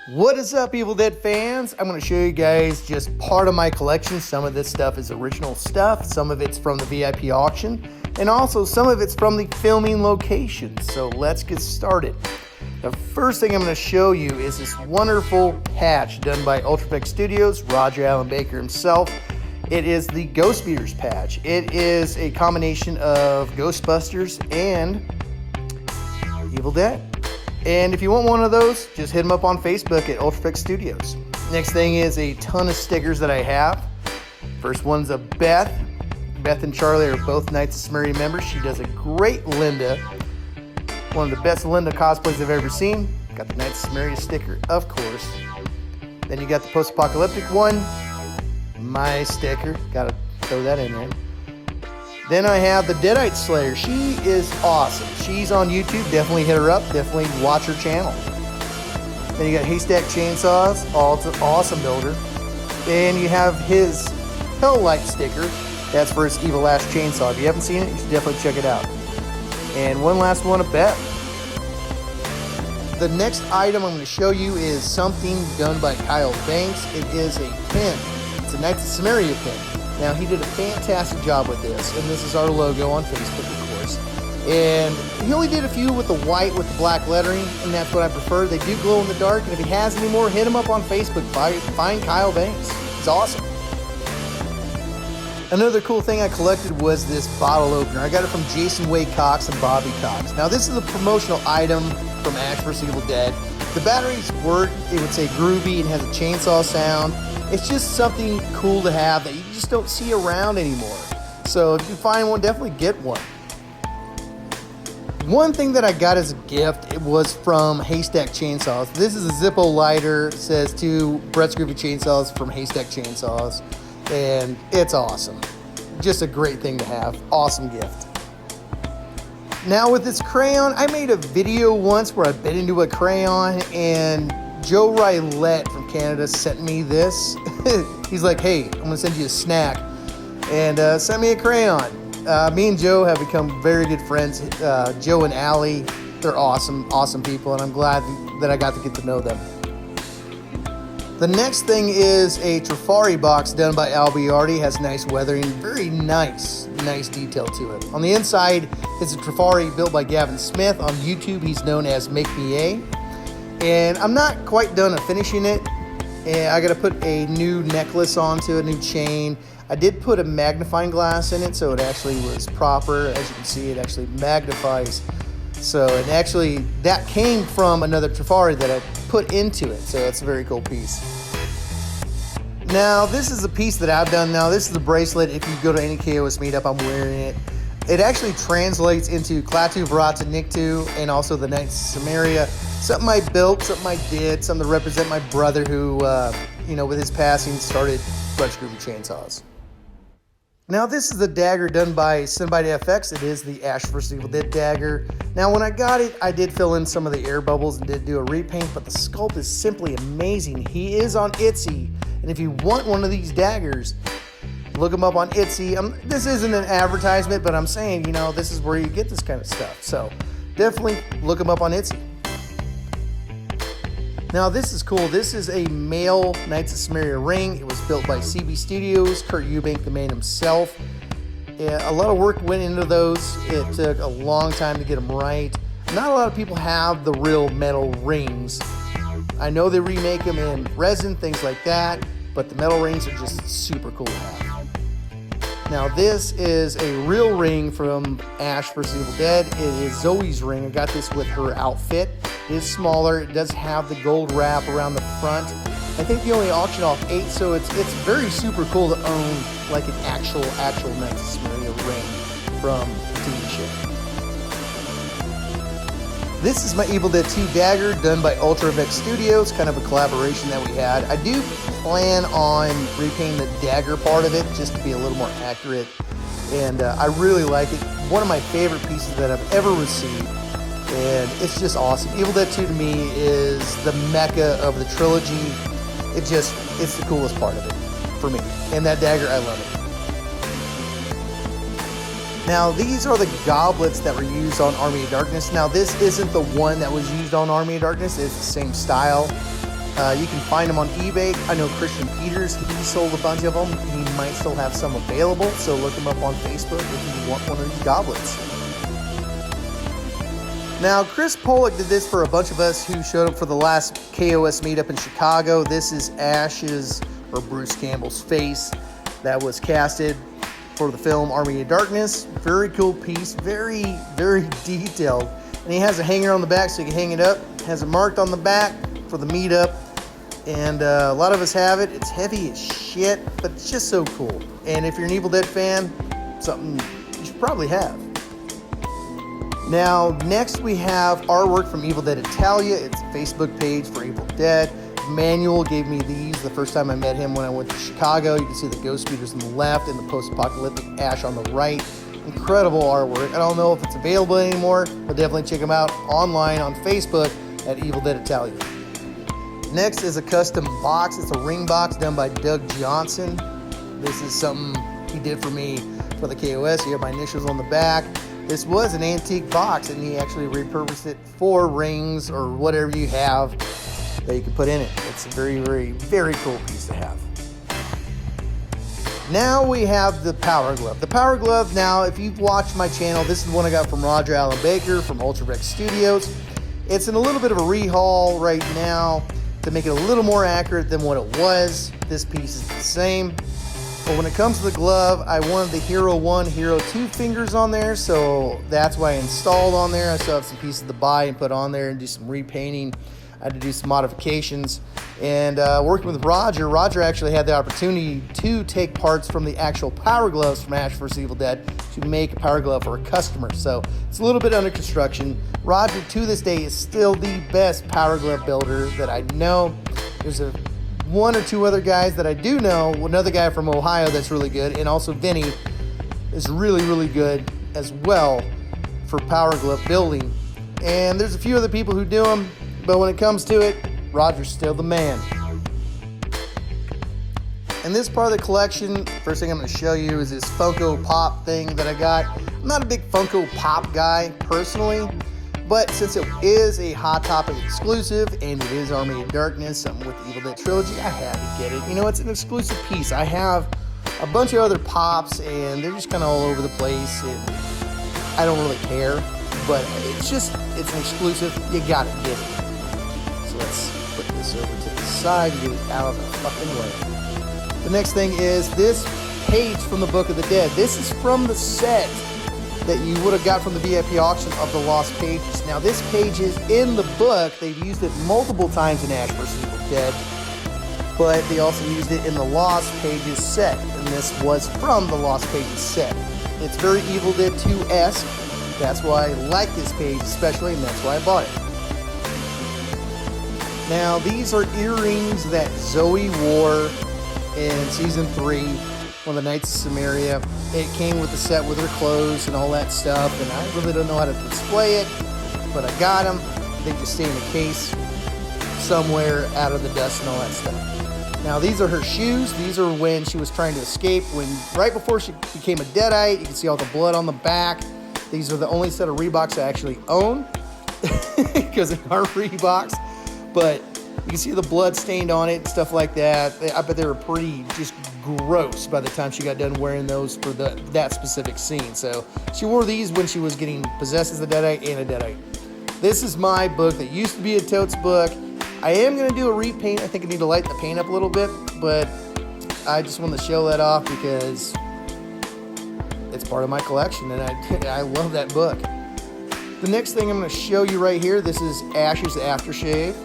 What is up, Evil Dead fans? I'm going to show you guys just part of my collection. Some of this stuff is original stuff, some of it's from the VIP auction, and also some of it's from the filming location. So let's get started. The first thing I'm going to show you is this wonderful patch done by Ultrafix Studios, Roger Allen Baker himself. It is the Ghost Beaters patch. It is a combination of Ghostbusters and Evil Dead. And if you want one of those, just hit them up on Facebook at Ultrafix Studios. Next thing is a ton of stickers that I have. First one's a Beth. Beth and Charlie are both Knights of Samaria members. She does a great Linda. One of the best Linda cosplays I've ever seen. Got the Knights of Samaria sticker, of course. Then you got the post-apocalyptic one. My sticker. Gotta throw that in there. Then I have the Deadite Slayer. She is awesome. She's on YouTube. Definitely hit her up. Definitely watch her channel. Then you got Haystack Chainsaws. Awesome builder. And you have his Helllight sticker. That's for his Evil Last Chainsaw. If you haven't seen it, you should definitely check it out. And one last one, a Beth. The next item I'm going to show you is something done by Kyle Banks. It is a pin. It's a Knights of Samaria pin. Now, he did a fantastic job with this, and this is our logo on Facebook, of course. And he only did a few with the white with the black lettering, and that's what I prefer. They do glow in the dark, and if he has any more, hit him up on Facebook. Find Kyle Banks. He's awesome. Another cool thing I collected was this bottle opener. I got it from Jason Wade Cox and Bobby Cox. Now, this is a promotional item from Ash vs. Evil Dead. The batteries work, it would say groovy, and has a chainsaw sound. It's just something cool to have that you just don't see around anymore. So if you find one, definitely get one. One thing that I got as a gift, it was from Haystack Chainsaws. This is a Zippo lighter. It says to Brett's Groovy Chainsaws from Haystack Chainsaws. And it's awesome. Just a great thing to have. Awesome gift. Now with this crayon, I made a video once where I bit into a crayon, and Joe Rylette from Canada sent me this. He's like, hey, I'm going to send you a snack. And sent me a crayon. Me and Joe have become very good friends. Joe and Allie, they're awesome, awesome people, and I'm glad that I got to get to know them. The next thing is a Trifari box done by Al Biardi. Has nice weathering, very nice detail to it. On the inside, it's a Trifari built by Gavin Smith. On YouTube, he's known as Make Me A. And I'm not quite done finishing it. And I got to put a new necklace onto it, a new chain. I did put a magnifying glass in it, so it actually was proper. As you can see, it actually magnifies. So, and actually, that came from another Trifari that I put into it. So it's a very cool piece. Now, this is a piece that I've done now. This is the bracelet. If you go to any KOS meetup, I'm wearing it. It actually translates into Klaatu, Varata, Nikto, and also the Knights of Samaria. Something I built, something I did, something to represent my brother who, with his passing, started Brett's Groovy Chainsaws. Now, this is the dagger done by Cinebite FX. It is the Ash vs. Evil Dead dagger. Now, when I got it, I did fill in some of the air bubbles and did do a repaint, but the sculpt is simply amazing. He is on Etsy, and if you want one of these daggers, look him up on Etsy. This isn't an advertisement, but I'm saying, this is where you get this kind of stuff. So definitely look him up on Etsy. Now this is cool. This is a male Knights of Samaria ring. It was built by CB Studios, Kurt Eubank, the man himself. Yeah, a lot of work went into those. It took a long time to get them right. Not a lot of people have the real metal rings. I know they remake them in resin, things like that, but the metal rings are just super cool to have. Now this is a real ring from Ash vs. Evil Dead. It is Zoe's ring. I got this with her outfit. It is smaller. It does have the gold wrap around the front. I think you only auction off 8, so it's very super cool to own like an actual Knights of Samaria ring from the TV show. This is my Evil Dead 2 dagger done by Ultrafix Studios, kind of a collaboration that we had. I do plan on repainting the dagger part of it just to be a little more accurate, and I really like it. One of my favorite pieces that I've ever received, and it's just awesome. Evil Dead 2 to me is the mecca of the trilogy. It's the coolest part of it for me, and that dagger, I love it. Now, these are the goblets that were used on Army of Darkness. Now, this isn't the one that was used on Army of Darkness. It's the same style. You can find them on eBay. I know Christian Peters, he sold a bunch of them. He might still have some available, so look him up on Facebook if you want one of these goblets. Now, Chris Pollock did this for a bunch of us who showed up for the last KOS meetup in Chicago. This is Ash's, or Bruce Campbell's, face that was casted for the film Army of Darkness. Very cool piece, very, very detailed. And he has a hanger on the back so you can hang it up. Has it marked on the back for the meetup. And a lot of us have it. It's heavy as shit, but it's just so cool. And if you're an Evil Dead fan, something you should probably have. Now, next we have artwork from Evil Dead Italia. It's a Facebook page for Evil Dead. Manuel gave me these the first time I met him when I went to Chicago. You can see the ghost speeders on the left and the post-apocalyptic Ash on the right. Incredible artwork. I don't know if it's available anymore, but definitely check them out online on Facebook at Evil Dead Italia. Next is a custom box. It's a ring box done by Doug Johnson. This is something he did for me for the KOS. You have my initials on the back. This was an antique box, and he actually repurposed it for rings or whatever you have that you can put in it. It's a very, very, very cool piece to have. Now we have the Power Glove. The Power Glove, now, if you've watched my channel, this is one I got from Roger Allen Baker from Ultravex Studios. It's in a little bit of a rehaul right now to make it a little more accurate than what it was. This piece is the same. But when it comes to the glove, I wanted the Hero 1, Hero 2 fingers on there, so that's why I installed on there. I still have some pieces to buy and put on there and do some repainting. I had to do some modifications. And working with Roger, Roger actually had the opportunity to take parts from the actual Power Gloves from Ash vs. Evil Dead to make a Power Glove for a customer. So it's a little bit under construction. Roger, to this day, is still the best Power Glove builder that I know. There's one or two other guys that I do know. Another guy from Ohio that's really good, and also Vinny is really, really good as well for Power Glove building. And there's a few other people who do them, but when it comes to it, Roger's still the man. And this part of the collection, first thing I'm going to show you is this Funko Pop thing that I got. I'm not a big Funko Pop guy personally, but since it is a Hot Topic exclusive and it is Army of Darkness, something with the Evil Dead trilogy, I had to get it. You know, it's an exclusive piece. I have a bunch of other Pops and they're just kind of all over the place and I don't really care, but it's an exclusive. You gotta get it. So let's put this over to the side and get it out of the fucking way. The next thing is this page from the Book of the Dead. This is from the set that you would have got from the VIP auction of the Lost Pages. Now this page is in the book. They've used it multiple times in Ash vs. Evil Dead, but they also used it in the Lost Pages set, and this was from the Lost Pages set. It's very Evil Dead 2-esque. That's why I like this page especially, and that's why I bought it. Now these are earrings that Zoe wore in Season 3, one of the Knights of Samaria. It came with the set with her clothes and all that stuff, and I really don't know how to display it, but I got them. They just stay in a case somewhere out of the dust and all that stuff. Now these are her shoes. These are when she was trying to escape, right before she became a Deadite. You can see all the blood on the back. These are the only set of Reeboks I actually own because they are Reeboks, but you can see the blood stained on it and stuff like that. I bet they were pretty just gross by the time she got done wearing those for that specific scene. So she wore these when she was getting possessed as a Deadite and a Deadite. This is my book that used to be a Totes book. I am going to do a repaint. I think I need to lighten the paint up a little bit, but I just wanted to show that off because it's part of my collection and I love that book. The next thing I'm going to show you right here, this is Ash's aftershave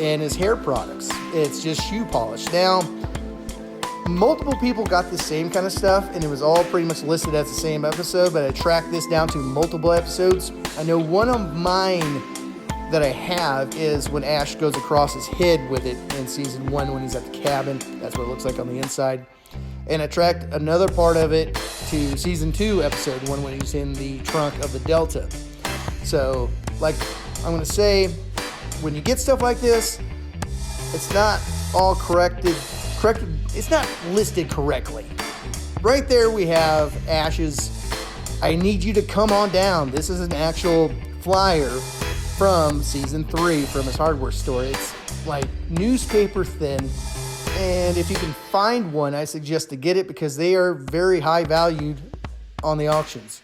and his hair products. It's just shoe polish. Now, multiple people got the same kind of stuff and it was all pretty much listed as the same episode, but I tracked this down to multiple episodes. I know one of mine that I have is when Ash goes across his head with it in Season 1 when he's at the cabin. That's what it looks like on the inside. And I tracked another part of it to Season 2, Episode 1 when he's in the trunk of the Delta. So, like I'm going to say, when you get stuff like this, it's not all corrected, it's not listed correctly. Right there we have Ash's I Need You to Come On Down. This is an actual flyer from season 3 from his hardware store. It's like newspaper thin, and if you can find one, I suggest to get it because they are very high valued on the auctions.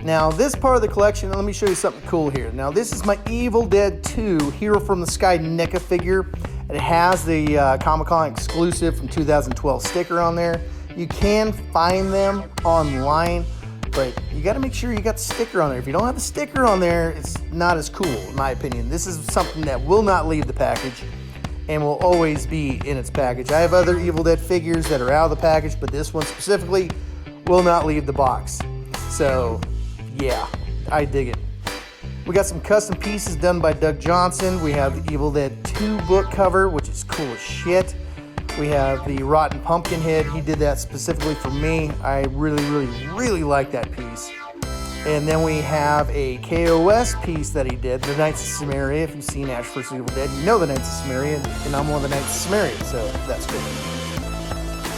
Now this part of the collection, let me show you something cool here. Now this is my Evil Dead 2 Hero from the Sky NECA figure. It has the Comic-Con exclusive from 2012 sticker on there. You can find them online, but you got to make sure you got the sticker on there. If you don't have the sticker on there, it's not as cool, in my opinion. This is something that will not leave the package and will always be in its package. I have other Evil Dead figures that are out of the package, but this one specifically will not leave the box. So, yeah, I dig it. We got some custom pieces done by Doug Johnson. We have the Evil Dead 2 book cover, which is cool as shit. We have the Rotten Pumpkin head. He did that specifically for me. I really like that piece. And then we have a KOS piece that he did, the Knights of Samaria. If you've seen Ash vs. Evil Dead, you know the Knights of Samaria, and I'm one of the Knights of Samaria, so that's cool.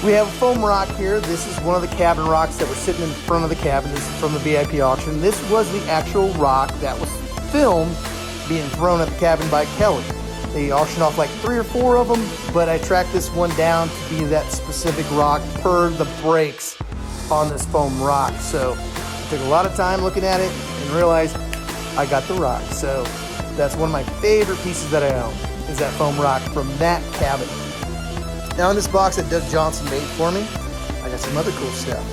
We have a foam rock here. This is one of the cabin rocks that were sitting in front of the cabin. This is from the VIP auction. This was the actual rock that was filmed being thrown at the cabin by Kelly. They auctioned off like 3 or 4 of them, but I tracked this one down to be that specific rock per the breaks on this foam rock. So I took a lot of time looking at it and realized I got the rock. So that's one of my favorite pieces that I own, is that foam rock from that cabin. Now in this box that Doug Johnson made for me, I got some other cool stuff.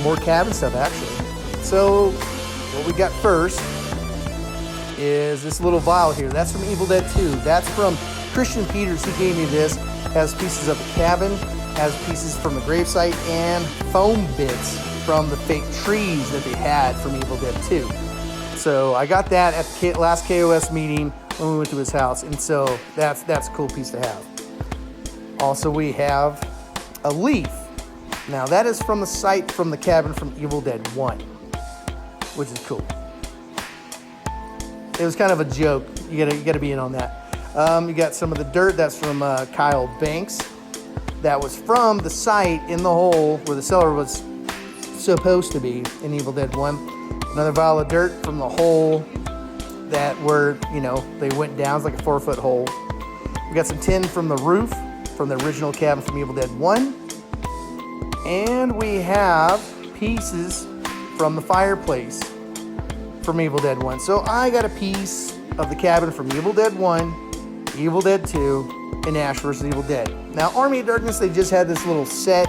More cabin stuff, actually. So what we got first is this little vial here. That's from Evil Dead 2. That's from Christian Peters. He gave me this. Has pieces of the cabin, has pieces from the gravesite, and foam bits from the fake trees that they had from Evil Dead 2. So I got that at the last KOS meeting when we went to his house, and so that's a cool piece to have. Also, we have a leaf. Now that is from the site from the cabin from Evil Dead 1, which is cool. It was kind of a joke. You gotta be in on that. You got some of the dirt. That's from Kyle Banks. That was from the site in the hole where the cellar was supposed to be in Evil Dead 1. Another vial of dirt from the hole that where, they went down. It's like a 4-foot hole. We got some tin from the roof from the original cabin from Evil Dead 1. And we have pieces from the fireplace from Evil Dead 1. So I got a piece of the cabin from Evil Dead 1, Evil Dead 2, and Ash vs. Evil Dead. Now Army of Darkness, they just had this little set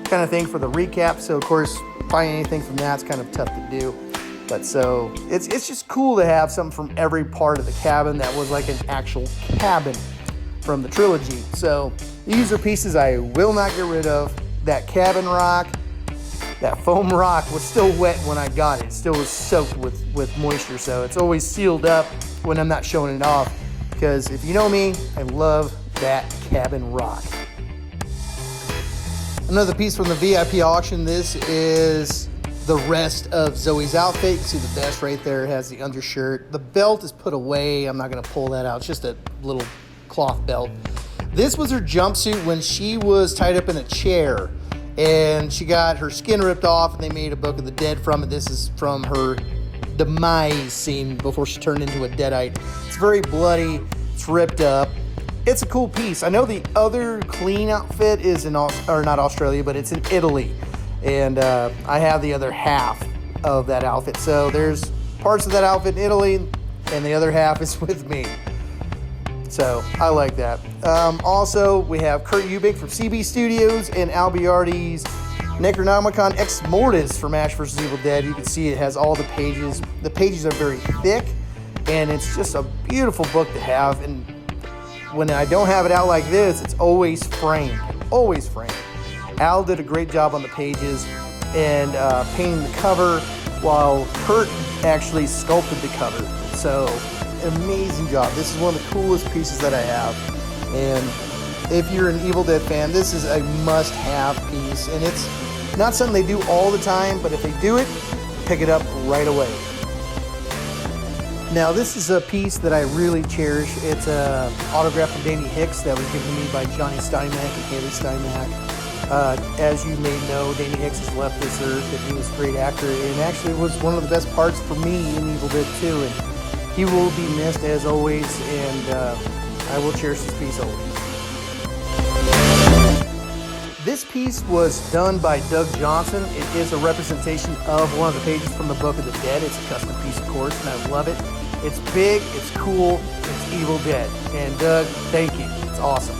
kind of thing for the recap, so of course finding anything from that's kind of tough to do. But so it's just cool to have something from every part of the cabin that was like an actual cabin from the trilogy. So these are pieces I will not get rid of. That cabin rock, that foam rock was still wet when I got it. It still was soaked with moisture, so it's always sealed up when I'm not showing it off, because if you know me, I love that cabin rock. Another piece from the VIP auction. This is the rest of Zoe's outfit. You can see the vest right there. It has the undershirt. The belt is put away. I'm not going to pull that out. It's just a little cloth belt. This was her jumpsuit when she was tied up in a chair and she got her skin ripped off and they made a Book of the Dead from it. This is from her demise scene before she turned into a deadite. It's very bloody. It's ripped up. It's a cool piece. I know the other clean outfit is not Australia, but it's in Italy. And I have the other half of that outfit. So there's parts of that outfit in Italy and the other half is with me. So I like that. Also, we have Kurt Ubik from CB Studios and Albiardi's Necronomicon Ex Mortis from Ash vs. Evil Dead. You can see it has all the pages. The pages are very thick, and it's just a beautiful book to have. And when I don't have it out like this, it's always framed. Always framed. Al did a great job on the pages and painting the cover, while Kurt actually sculpted the cover. So amazing job. This is one of the coolest pieces that I have, and if you're an Evil Dead fan, this is a must-have piece, and it's not something they do all the time, but if they do it, pick it up right away. Now this is a piece that I really cherish. It's an autograph from Danny Hicks that was given to me by Johnny Steinmack and Haley Steinmack. As you may know, Danny Hicks has left this earth, and he was a great actor and actually was one of the best parts for me in Evil Dead 2. And He will be missed as always, and I will cherish this piece always. This piece was done by Doug Johnson. It is a representation of one of the pages from the Book of the Dead. It's a custom piece, of course, and I love it. It's big, it's cool, it's Evil Dead. And Doug, thank you. It's awesome.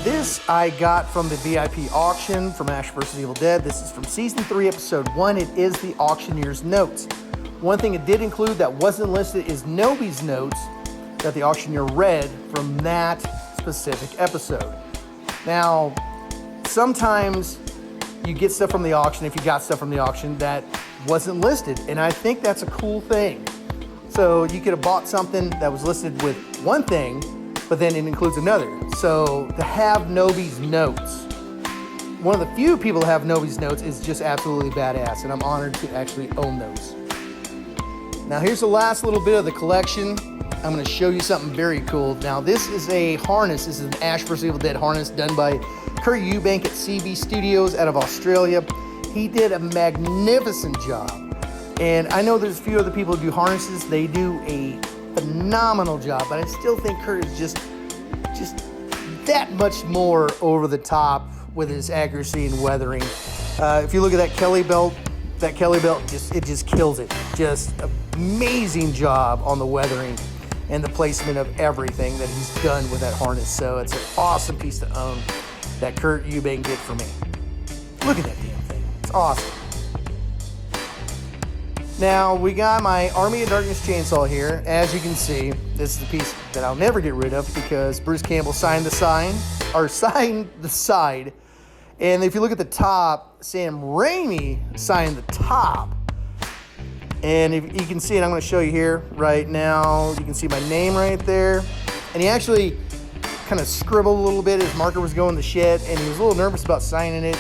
This I got from the VIP auction from Ash vs. Evil Dead. This is from Season 3, Episode 1. It is the auctioneer's notes. One thing it did include that wasn't listed is Nobi's notes that the auctioneer read from that specific episode. Now, sometimes you get stuff from the auction, if you got stuff from the auction, that wasn't listed, and I think that's a cool thing. So you could have bought something that was listed with one thing, but then it includes another. So to have Nobi's notes, one of the few people to have Nobi's notes is just absolutely badass, and I'm honored to actually own those. Now here's the last little bit of the collection. I'm going to show you something very cool. Now this is a harness. This is an Ash vs. Evil Dead harness done by Kurt Eubank at CB Studios out of Australia. He did a magnificent job. And I know there's a few other people who do harnesses. They do a phenomenal job, but I still think Kurt is just that much more over the top with his accuracy and weathering. If you look at that Kelly belt just kills it. Just amazing job on the weathering and the placement of everything that he's done with that harness. So it's an awesome piece to own that Kurt Eubank did for me. Look at that damn thing. It's awesome. Now, we got my Army of Darkness chainsaw here. As you can see, this is the piece that I'll never get rid of because Bruce Campbell signed the side. And if you look at the top, Sam Raimi signed the top. And if you can see it, I'm going to show you here right now. You can see my name right there. And he actually kind of scribbled a little bit. His marker was going in the shed, and he was a little nervous about signing it.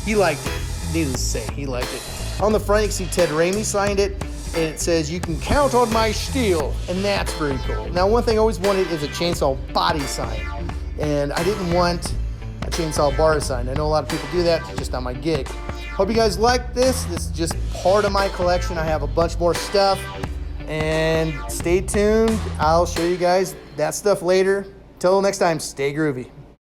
He liked it. Needless to say, he liked it. On the front, you can see Ted Raimi signed it, and it says, "You can count on my steel," and that's very cool. Now, one thing I always wanted is a chainsaw body sign, and I didn't want a chainsaw bar sign. I know a lot of people do that, it's just not my gig. Hope you guys like this. This is just part of my collection. I have a bunch more stuff, and stay tuned. I'll show you guys that stuff later. Till next time, stay groovy.